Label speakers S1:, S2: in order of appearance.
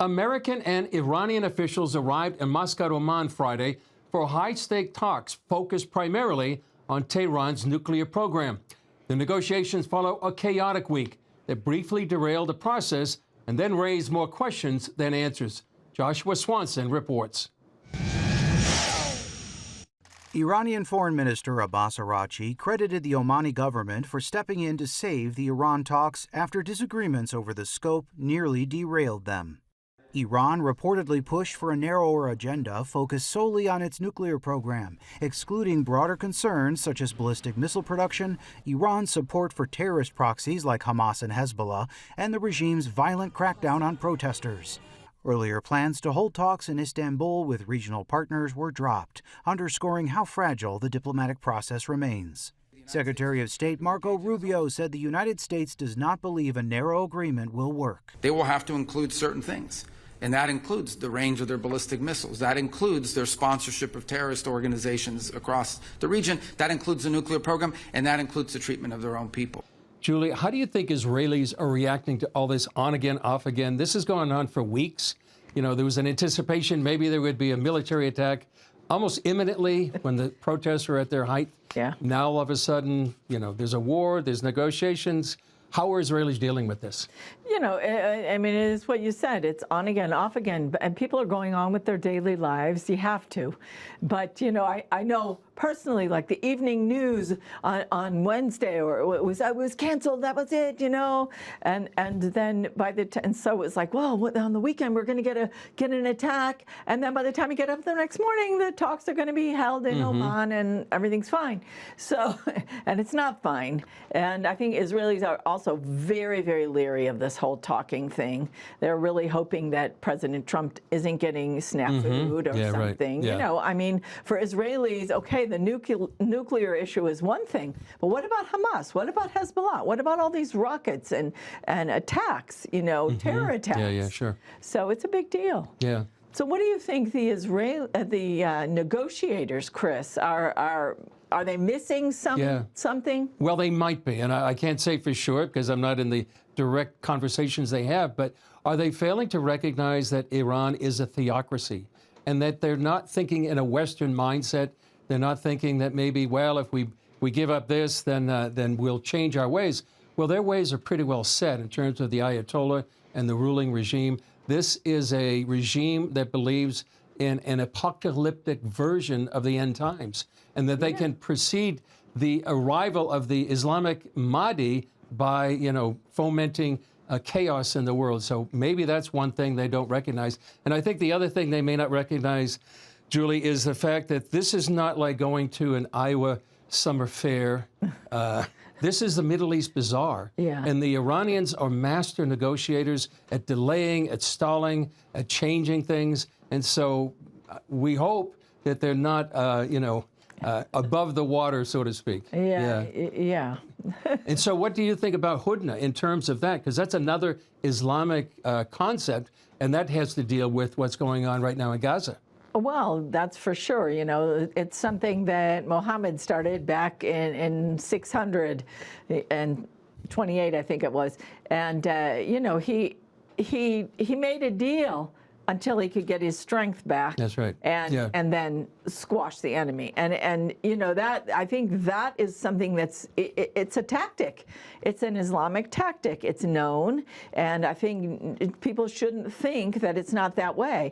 S1: American and Iranian officials arrived in Muscat, Oman Friday for high-stake talks focused primarily on Tehran's nuclear program. The negotiations follow a chaotic week that briefly derailed the process and then raised more questions than answers. Joshua Swanson reports.
S2: Iranian Foreign Minister Abbas Araghchi credited the Omani government for stepping in to save the Iran talks after disagreements over the scope nearly derailed them. Iran reportedly pushed for a narrower agenda focused solely on its nuclear program, excluding broader concerns such as ballistic missile production, Iran's support for terrorist proxies like Hamas and Hezbollah, and the regime's violent crackdown on protesters. Earlier plans to hold talks in Istanbul with regional partners were dropped, underscoring how fragile the diplomatic process remains. Secretary of State Marco Rubio said the United States does not believe a narrow agreement will work.
S3: They will have to include certain things, and that includes the range of their ballistic missiles. That includes their sponsorship of terrorist organizations across the region. That includes the nuclear program, and that includes the treatment of their own people.
S1: Julie, how do you think Israelis are reacting to all this on again, off again? This has gone on for weeks. You know, there was an anticipation maybe there would be a military attack almost imminently when the protests were at their height.
S4: Yeah.
S1: Now, all of a sudden, you know, there's a war, there's negotiations. How are Israelis dealing with this?
S4: You know, I mean, it's what you said. It's on again, off again, and people are going on with their daily lives. You have to. But, you know, I know personally, like the evening news on Wednesday, or it was canceled, that was it, you know. And then and so it was like, well, on the weekend we're going to get an attack, and then by the time you get up the next morning, the talks are going to be held in Oman, and everything's fine. So, and it's not fine. And I think Israelis are also very, very leery of this whole talking thing. They're really hoping that President Trump isn't getting snafu'd or something.
S1: Right. Yeah.
S4: You know, I mean, for Israelis, okay, the nuclear issue is one thing, but what about Hamas? What about Hezbollah? What about all these rockets and attacks, you know, terror attacks?
S1: Yeah, sure.
S4: So it's a big deal.
S1: Yeah.
S4: So what do you think the negotiators, Chris, are they missing something?
S1: Well, they might be, and I can't say for sure because I'm not in the direct conversations they have, but are they failing to recognize that Iran is a theocracy and that they're not thinking in a Western mindset? They're not thinking that maybe, well, if we give up this, then we'll change our ways. Well, their ways are pretty well set in terms of the Ayatollah and the ruling regime. This is a regime that believes in an apocalyptic version of the end times, and that they can precede the arrival of the Islamic Mahdi by, you know, fomenting chaos in the world. So maybe that's one thing they don't recognize. And I think the other thing they may not recognize, Julie, is the fact that this is not like going to an Iowa summer fair. This is the Middle East Bazaar.
S4: Yeah.
S1: And the Iranians are master negotiators at delaying, at stalling, at changing things. And so we hope that they're not, above the water, so to speak.
S4: Yeah.
S1: And so what do you think about Hudna in terms of that? Because that's another Islamic concept, and that has to deal with what's going on right now in Gaza.
S4: Well, that's for sure. You know, it's something that Mohammed started back in 628, I think it was. And, you know, he made a deal until he could get his strength back.
S1: That's right.
S4: And then squash the enemy. And you know, that I think that is something that's it's a tactic. It's an Islamic tactic. It's known, and I think people shouldn't think that it's not that way.